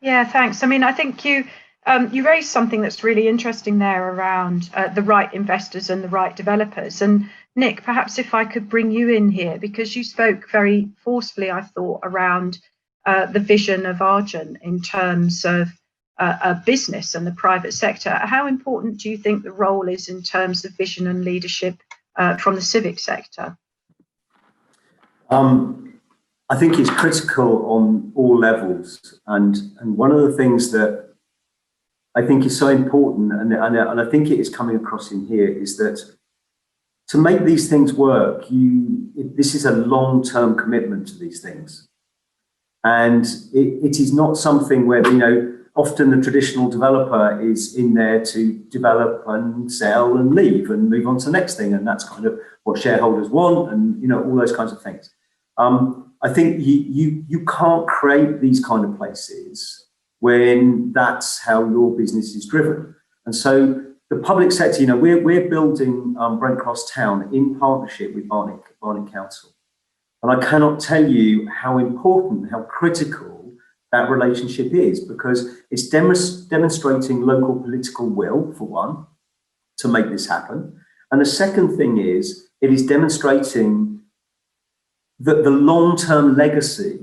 Yeah, thanks. I mean, I think you raised something that's really interesting there around the right investors and the right developers. And Nick, perhaps if I could bring you in here, because you spoke very forcefully, I thought, around the vision of Argent in terms of a business and the private sector. How important do you think the role is in terms of vision and leadership from the civic sector? I think it's critical on all levels, and one of the things that I think is so important, and I think it is coming across in here, is that to make these things work, this is a long-term commitment to these things, and it is not something where often the traditional developer is in there to develop and sell and leave and move on to the next thing, and that's kind of what shareholders want, and all those kinds of things. I think you can't create these kind of places when that's how your business is driven. And so the public sector, we're building Brent Cross Town in partnership with Barnet Council. And I cannot tell you how important, how critical that relationship is, because it's demonstrating local political will, for one, to make this happen. And the second thing is, it is demonstrating that the long-term legacy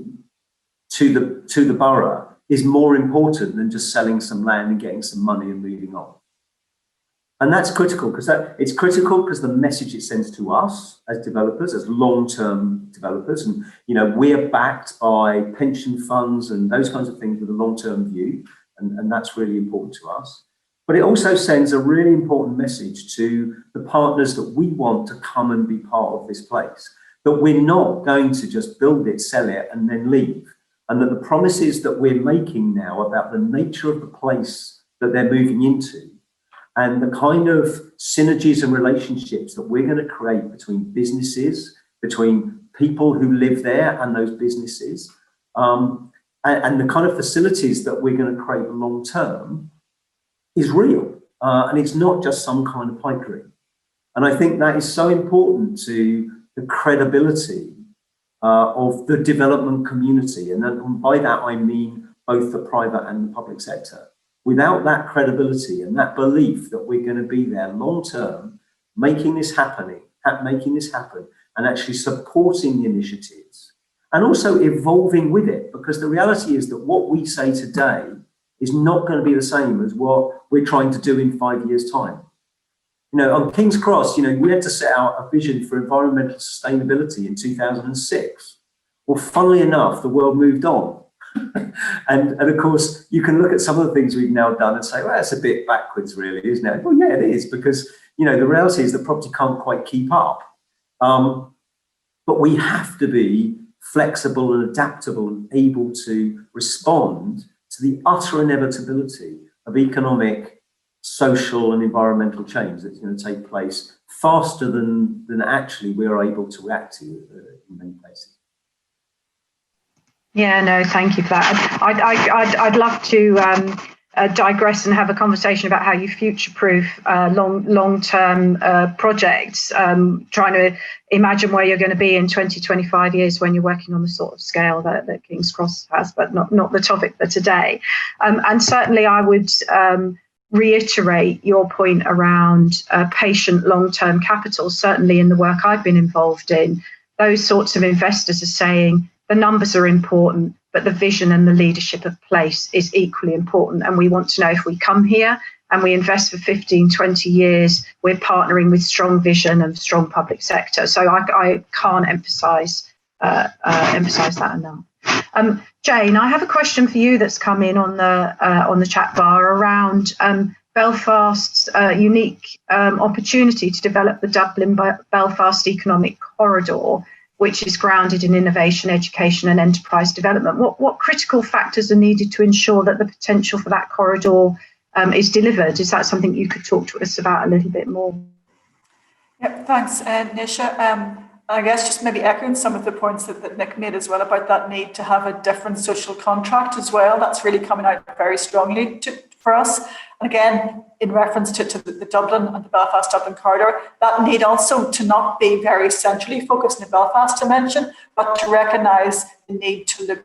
to the borough is more important than just selling some land and getting some money and moving on. And that's critical, because the message it sends to us as developers, as long-term developers, and we're backed by pension funds and those kinds of things with a long-term view, and that's really important to us. But it also sends a really important message to the partners that we want to come and be part of this place, that we're not going to just build it, sell it, and then leave. And that the promises that we're making now about the nature of the place that they're moving into, and the kind of synergies and relationships that we're going to create between businesses, between people who live there and those businesses, and the kind of facilities that we're going to create long term is real. And it's not just some kind of pipe dream. And I think that is so important to the credibility of the development community. And by that, I mean both the private and the public sector. without that credibility and that belief that we're going to be there long term, making this happen, and actually supporting the initiatives and also evolving with it, because the reality is that what we say today is not going to be the same as what we're trying to do in 5 years' time. You know, on King's Cross, you know, we had to set out a vision for environmental sustainability in 2006. Well, funnily enough, the world moved on. and of course, you can look at some of the things we've now done and say, well, that's a bit backwards, really, isn't it? Well, yeah, it is, because, you know, the reality is that property can't quite keep up. But we have to be flexible and adaptable and able to respond to the utter inevitability of economic, social and environmental change that's going to take place faster than actually we're able to react to in many places. Yeah, no, thank you for that. I'd love to digress and have a conversation about how you future-proof long-term projects, trying to imagine where you're going to be in 20, 25 years when you're working on the sort of scale that King's Cross has, but not the topic for today. And certainly I would reiterate your point around patient long-term capital. Certainly in the work I've been involved in, those sorts of investors are saying the numbers are important, but the vision and the leadership of place is equally important. And we want to know if we come here and we invest for 15, 20 years, we're partnering with strong vision and strong public sector. So I can't emphasize that enough. Jayne, I have a question for you that's come in on the chat bar around Belfast's unique opportunity to develop the Dublin-Belfast economic corridor, which is grounded in innovation, education and enterprise development. What critical factors are needed to ensure that the potential for that corridor is delivered? Is that something you could talk to us about a little bit more? Yeah, thanks, Naisha. I guess just maybe echoing some of the points that Nick made as well about that need to have a different social contract as well. That's really coming out very strongly for us. And again, in reference to the Dublin and the Belfast-Dublin corridor, that need also to not be very centrally focused in the Belfast dimension, but to recognise the need to look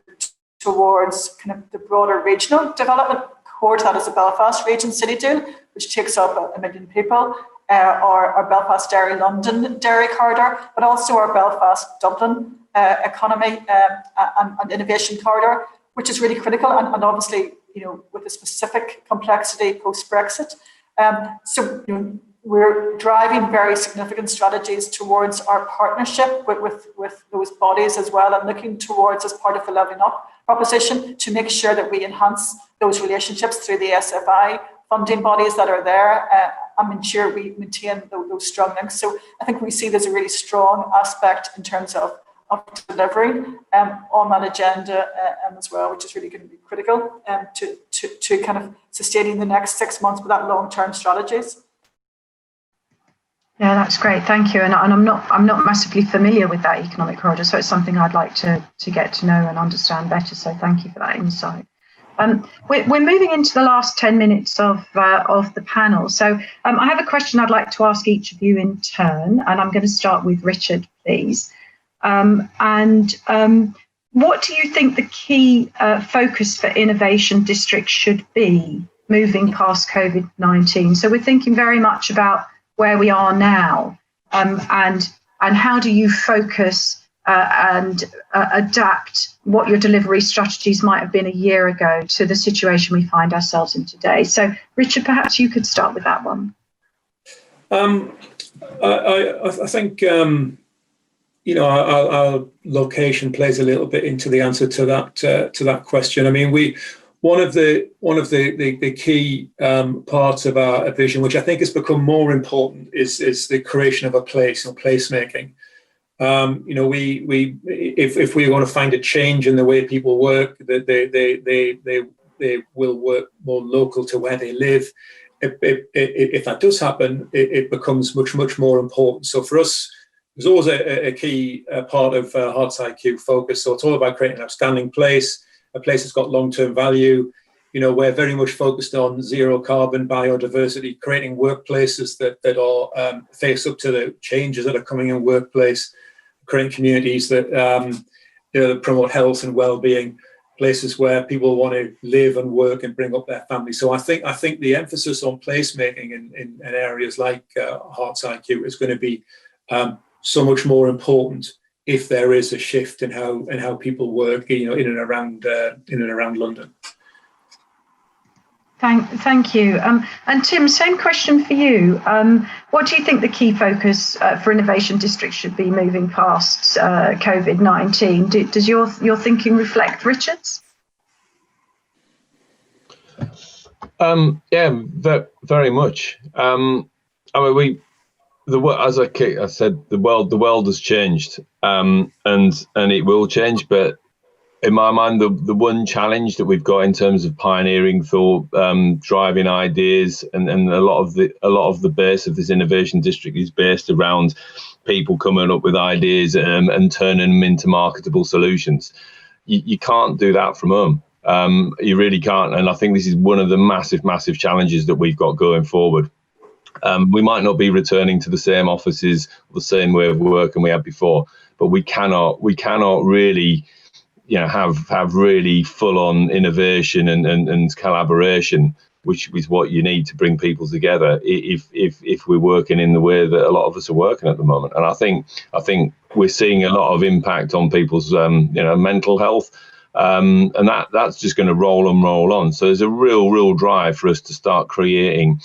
towards kind of the broader regional development. Core to that is the Belfast region city deal, which takes up 1 million people, our Belfast Derry-London dairy corridor, but also our Belfast-Dublin economy and innovation corridor, which is really critical and obviously, you know, with a specific complexity post-Brexit. So, you know, we're driving very significant strategies towards our partnership with those bodies as well, and looking towards, as part of the Levelling Up proposition, to make sure that we enhance those relationships through the SFI funding bodies that are there and ensure we maintain those strong links. So I think we see there's a really strong aspect in terms of delivering on that agenda as well, which is really going to be critical to kind of sustaining the next 6 months with that long-term strategies. Yeah, that's great. Thank you. And I'm not massively familiar with that economic corridor, so it's something I'd like to get to know and understand better. So thank you for that insight. We're moving into the last 10 minutes of the panel. So I have a question I'd like to ask each of you in turn, and I'm going to start with Richard, please. What do you think the key focus for innovation districts should be moving past COVID-19? So we're thinking very much about where we are now, and how do you focus and adapt what your delivery strategies might have been a year ago to the situation we find ourselves in today? So Richard, perhaps you could start with that one. I think you know, our location plays a little bit into the answer to that question. I mean, one of the key parts of our vision, which I think has become more important, is the creation of a place or placemaking. You know, if we want to find a change in the way people work, they will work more local to where they live. If that does happen, it becomes much more important. So for us, there's always a key part of Hearts IQ focus. So it's all about creating an outstanding place, a place that's got long-term value. You know, we're very much focused on zero carbon, biodiversity, creating workplaces that are face up to the changes that are coming in workplace, creating communities that you know, that promote health and well-being. places where people want to live and work and bring up their family. So I think the emphasis on placemaking in areas like Hearts IQ is going to be so much more important if there is a shift in how people work, in and around London. Thank you. And Tim, same question for you. What do you think the key focus for innovation districts should be moving past COVID-19? Does your thinking reflect Richard's? Yeah, very much. I mean, as I said, the world has changed, and it will change. But in my mind, the one challenge that we've got in terms of pioneering thought, driving ideas, and a lot of the base of this innovation district is based around people coming up with ideas and turning them into marketable solutions. You can't do that from home. You really can't. And I think this is one of the massive challenges that we've got going forward. We might not be returning to the same offices, or the same way of working we had before, but we cannot really, have really full-on innovation and collaboration, which is what you need to bring people together if we're working in the way that a lot of us are working at the moment. And I think we're seeing a lot of impact on people's mental health, and that's just going to roll on. So there's a real drive for us to start creating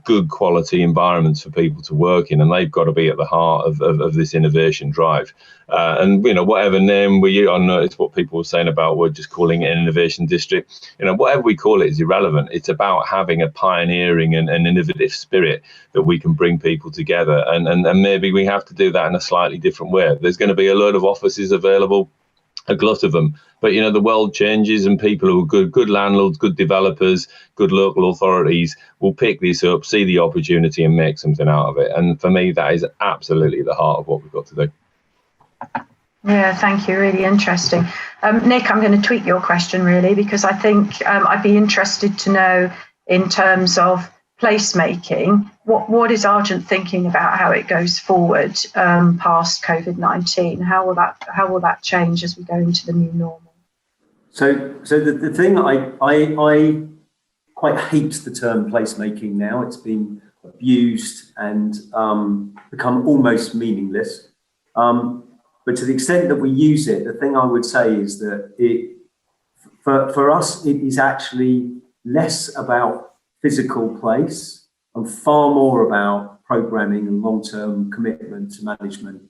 good quality environments for people to work in, and they've got to be at the heart of this innovation drive. And whatever name I noticed what people were saying about we're just calling it an innovation district. Whatever we call it is irrelevant. It's about having a pioneering and innovative spirit that we can bring people together, and maybe we have to do that in a slightly different way. There's going to be a load of offices available, a glut of them, but the world changes, and people who are good landlords, good developers, good local authorities will pick this up, see the opportunity, and make something out of it. And for me, that is absolutely the heart of what we've got to do. Yeah, thank you. Really interesting. Nick, I'm going to tweak your question really, because I think I'd be interested to know, in terms of placemaking, what is Argent thinking about how it goes forward past COVID-19? How will that change as we go into the new normal? So the thing I quite hate the term placemaking now. It's been abused and become almost meaningless. But to the extent that we use it, the thing I would say is that for us, it is actually less about physical place and far more about programming and long-term commitment to management.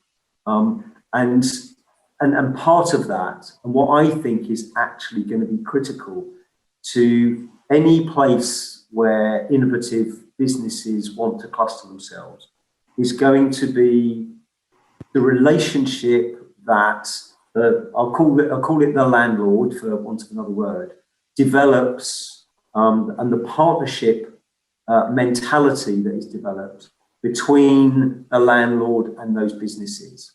And part of that, and what I think is actually going to be critical to any place where innovative businesses want to cluster themselves, is going to be the relationship that I'll call it the landlord, for want of another word, develops, and the partnership mentality that is developed between the landlord and those businesses.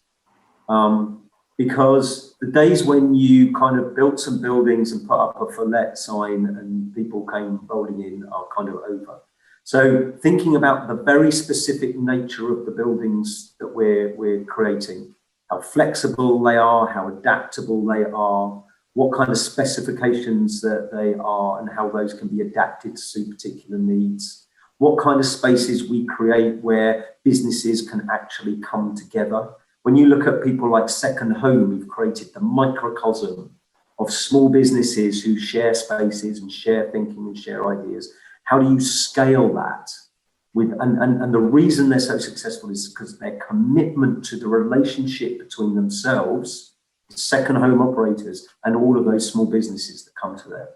Because the days when you kind of built some buildings and put up a for let sign and people came rolling in are kind of over. So thinking about the very specific nature of the buildings that we're creating, how flexible they are, how adaptable they are, what kind of specifications that they are, and how those can be adapted to suit particular needs, what kind of spaces we create where businesses can actually come together. When you look at people like Second Home, who've created the microcosm of small businesses who share spaces and share thinking and share ideas, how do you scale that? And the reason they're so successful is because their commitment to the relationship between themselves, Second Home operators, and all of those small businesses that come to them.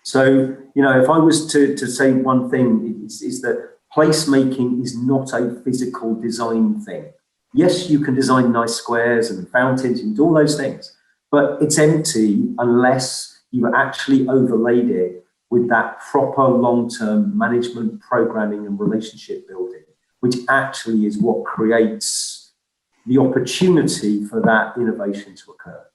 So, if I was to say one thing, is that placemaking is not a physical design thing. Yes, you can design nice squares and fountains and all those things, but it's empty unless you actually overlaid it with that proper long-term management, programming, and relationship building, which actually is what creates the opportunity for that innovation to occur.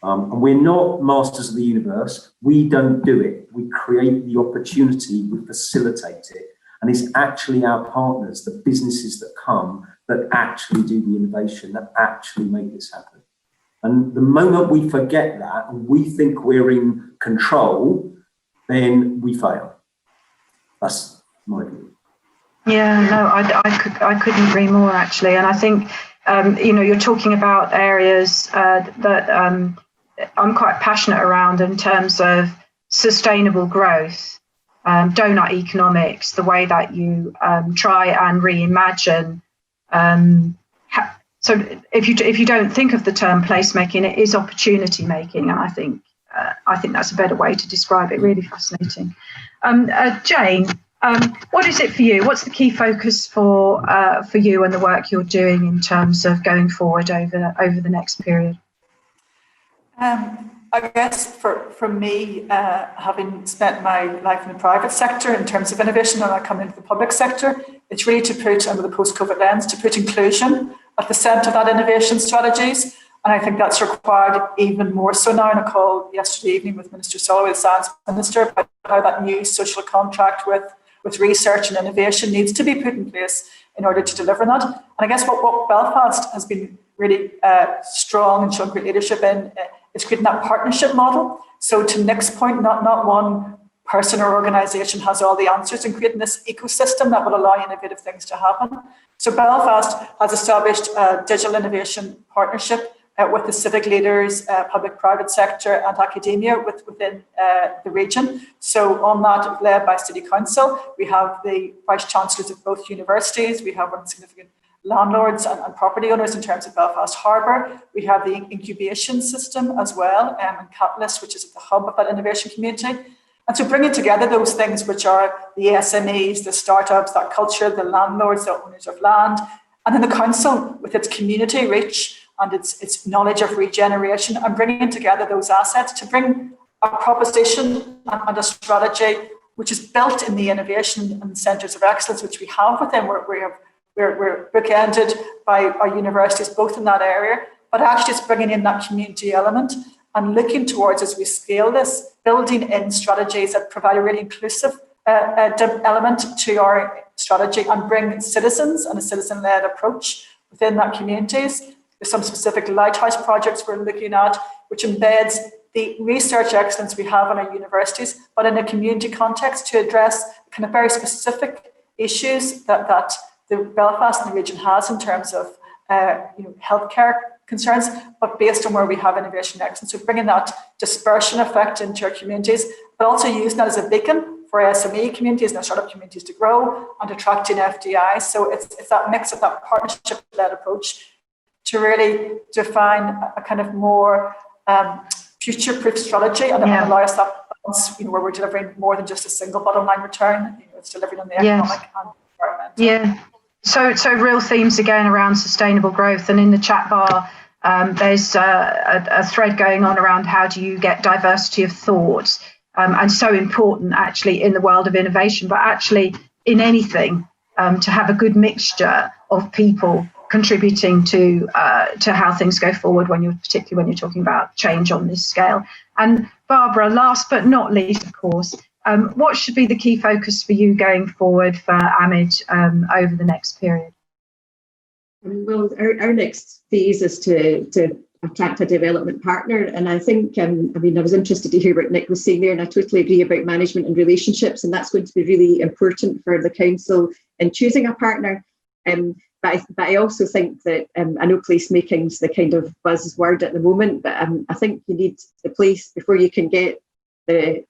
And we're not masters of the universe. We don't do it. We create the opportunity, we facilitate it. And it's actually our partners, the businesses that come, that actually do the innovation, that actually make this happen. And the moment we forget that and we think we're in control, then we fail. That's my view. Yeah, no, I couldn't agree more, actually. And I think, you're talking about areas that I'm quite passionate around in terms of sustainable growth, donut economics, the way that you try and reimagine. So if you don't think of the term placemaking, it is opportunity making, and I think that's a better way to describe it. Really fascinating. Jayne, what is it for you? What's the key focus for you and the work you're doing in terms of going forward over the next period? I guess for me, having spent my life in the private sector in terms of innovation, and I come into the public sector, it's really to put, under the post-COVID lens, to put inclusion at the centre of that innovation strategies. And I think that's required even more so now. In a call yesterday evening with Minister Soloway, the Science Minister, about how that new social contract with research and innovation needs to be put in place in order to deliver that. And I guess what Belfast has been really strong and shown great leadership in is creating that partnership model. So to Nick's point, not one person or organisation has all the answers, and creating this ecosystem that will allow innovative things to happen. So Belfast has established a digital innovation partnership with the civic leaders, public-private sector and academia within the region. So on that, led by City Council, we have the Vice-Chancellors of both universities, we have one significant landlords and property owners in terms of Belfast Harbour. We have the incubation system as well, and Catalyst, which is at the hub of that innovation community. And so bringing together those things, which are the SMEs, the startups, that culture, the landlords, the owners of land, and then the council with its community reach and its knowledge of regeneration, and bringing together those assets to bring a proposition and a strategy which is built in the innovation and centres of excellence, which we have within. We're bookended by our universities, both in that area, but actually it's bringing in that community element and looking towards, as we scale this, building in strategies that provide a really inclusive element to our strategy and bring citizens and a citizen-led approach within that communities. There's some specific lighthouse projects we're looking at, which embeds the research excellence we have in our universities, but in a community context to address kind of very specific issues that the Belfast and the region has in terms of healthcare concerns, but based on where we have innovation excellence. So bringing that dispersion effect into our communities, but also using that as a beacon for SME communities and startup communities to grow and attracting FDI. So it's that mix of that partnership-led approach to really define a kind of more future-proof strategy and allow us that balance, where we're delivering more than just a single bottom line return. It's delivering on the economic and environmental. Yeah. So real themes again around sustainable growth, and in the chat bar, there's a thread going on around how do you get diversity of thought, and so important actually in the world of innovation, but actually in anything, to have a good mixture of people contributing to how things go forward particularly when you're talking about change on this scale. And Barbara, last but not least, of course, what should be the key focus for you going forward for AMID over the next period? Well, our next phase is to attract a development partner. And I think, I was interested to hear what Nick was saying there, and I totally agree about management and relationships, and that's going to be really important for the council in choosing a partner. But I also think that, I know placemaking is the kind of buzzword at the moment, but I think you need the place before you can get the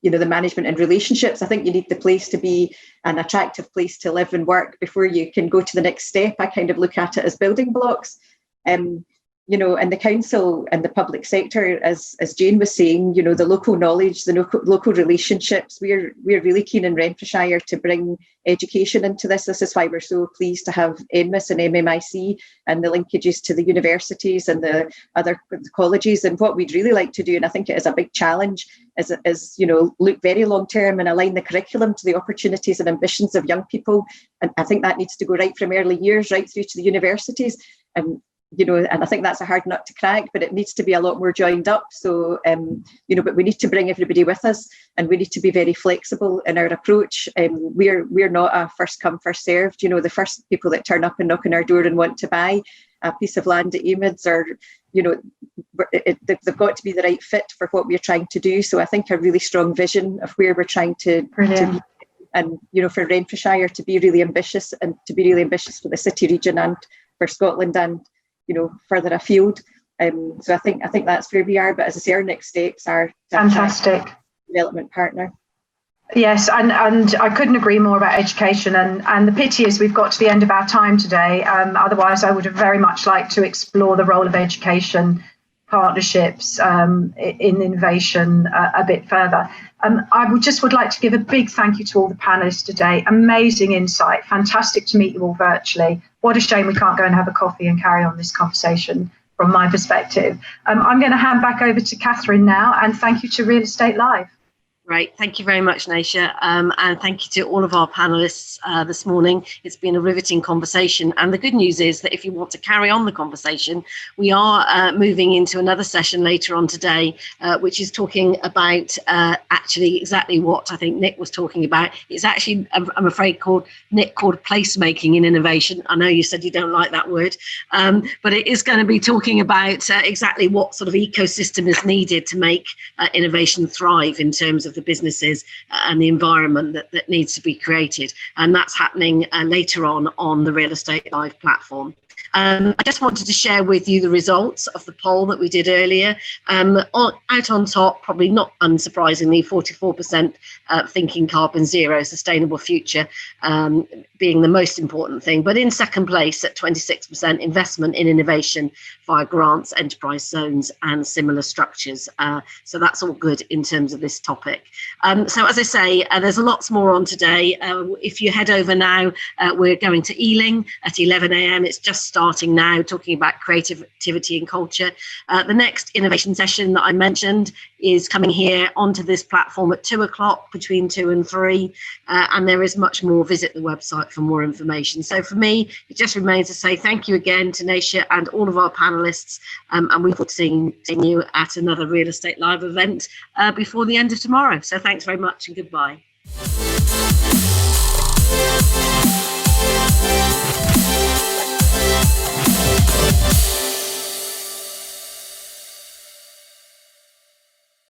management and relationships. I think you need the place to be an attractive place to live and work before you can go to the next step. I kind of look at it as building blocks. And the council and the public sector, as Jayne was saying, the local knowledge, the local relationships, we're really keen in Renfrewshire to bring education into this. This is why we're so pleased to have MMIS and MMIC and the linkages to the universities and the other colleges. And what we'd really like to do, and I think it is a big challenge, is look very long term and align the curriculum to the opportunities and ambitions of young people. And I think that needs to go right from early years right through to the universities. And you know, and I think that's a hard nut to crack, but it needs to be a lot more joined up. So, you know, but we need to bring everybody with us, and we need to be very flexible in our approach. We're not a first come, first served. You know, the first people that turn up and knock on our door and want to buy a piece of land at EMIDS, or, you know, they've got to be the right fit for what we're trying to do. So I think a really strong vision of where we're trying to be, and, you know, for Renfrewshire to be really ambitious, and to be really ambitious for the city region and for Scotland, and, you know, further afield. So I think that's where we are. But as I say, our next steps are fantastic development partner. Yes, and I couldn't agree more about education. And the pity is we've got to the end of our time today. Otherwise, I would have very much liked to explore the role of education partnerships in innovation a bit further. I would like to give a big thank you to all the panelists today. Amazing insight. Fantastic to meet you all virtually. What a shame we can't go and have a coffee and carry on this conversation from my perspective. I'm going to hand back over to Catherine now, and thank you to Real Estate Live. Great. Thank you very much, Naisha. And thank you to all of our panelists this morning. It's been a riveting conversation. And the good news is that if you want to carry on the conversation, we are moving into another session later on today, which is talking about actually exactly what I think Nick was talking about. It's actually, I'm afraid, called placemaking in innovation. I know you said you don't like that word, but it is going to be talking about exactly what sort of ecosystem is needed to make innovation thrive in terms of the businesses and the environment that needs to be created. And that's happening later on the Real Estate Live platform. I just wanted to share with you the results of the poll that we did earlier. Out on top, probably not unsurprisingly, 44% thinking carbon zero, sustainable future being the most important thing. But in second place at 26%, investment in innovation via grants, enterprise zones and similar structures. So that's all good in terms of this topic. So as I say, there's lots more on today. If you head over now, we're going to Ealing at 11 a.m. It's just starting now, talking about creativity and culture. The next innovation session that I mentioned is coming here onto this platform at 2 o'clock, between 2 and 3. And there is much more. Visit the website for more information. So for me, it just remains to say thank you again to Naisha and all of our panelists. And we look forward to seeing you at another Real Estate Live event before the end of tomorrow. So thanks very much and goodbye.